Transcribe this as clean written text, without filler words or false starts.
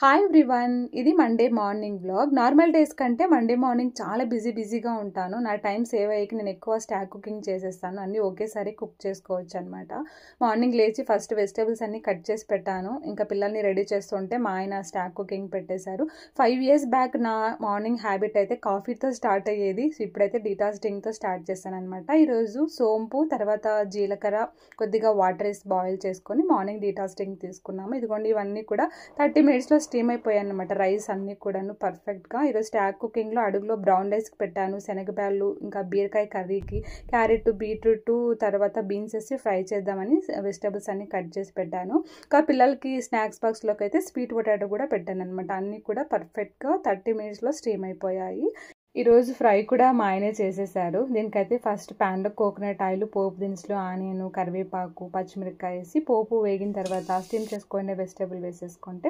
Hi everyone, ఇది Monday morning vlog. Normal days కంటే Monday morning చాలా బిజీగా ఉంటాను. నా టైం సేవ్ అయ్యి నేను ఎక్కువ స్టాక్ కుకింగ్ చేసేస్తాను. అన్నీ ఒకేసారి కుక్ చేసుకోవచ్చు అనమాట. మార్నింగ్ లేచి ఫస్ట్ వెజిటేబుల్స్ అన్నీ కట్ చేసి పెట్టాను. ఇంకా పిల్లల్ని రెడీ చేస్తుంటే మా ఆయన స్టాక్ కుకింగ్ పెట్టేశారు. 5 years బ్యాక్ నా మార్నింగ్ హ్యాబిట్ అయితే కాఫీతో స్టార్ట్ అయ్యేది. ఇప్పుడైతే డీటాక్సింగ్తో స్టార్ట్ చేశాను అనమాట. ఈరోజు సోంపు, తర్వాత జీలకర్ర, కొద్దిగా వాటర్ వేసి బాయిల్ చేసుకొని మార్నింగ్ డీటాక్సింగ్ తీసుకున్నాము. ఇదిగోండి, ఇవన్నీ కూడా 30 minutesలో స్టీమ్ అయిపోయాయి అనమాట. రైస్ అన్నీ కూడాను పర్ఫెక్ట్గా. ఈరోజు స్టాక్ కుకింగ్లో అడుగులో బ్రౌన్ రైస్కి పెట్టాను, శనగబ్యాళ్ళు, ఇంకా బీరకాయ కర్రీకి క్యారెట్, బీట్రూట్, తర్వాత బీన్స్ వేసి ఫ్రై చేద్దామని వెజిటేబుల్స్ అన్నీ కట్ చేసి పెట్టాను. ఇంకా పిల్లలకి స్నాక్స్ బాక్స్లోకి అయితే స్వీట్ పొటాటో కూడా పెట్టాను అనమాట. అన్నీ కూడా పర్ఫెక్ట్గా 30 minutesలో స్టీమ్ అయిపోయాయి. ఈరోజు ఫ్రై కూడా మా ఆయనే చేసేసారు. దీనికైతే ఫస్ట్ ప్యాన్లో కోకోనట్ ఆయిల్, పోపు దినుసులు, ఆనియన్, కరివేపాకు, పచ్చిమిరపకాయ వేసి పోపు వేగిన తర్వాత స్టీమ్ చేసుకునే వెజిటేబుల్ వేసేసుకుంటే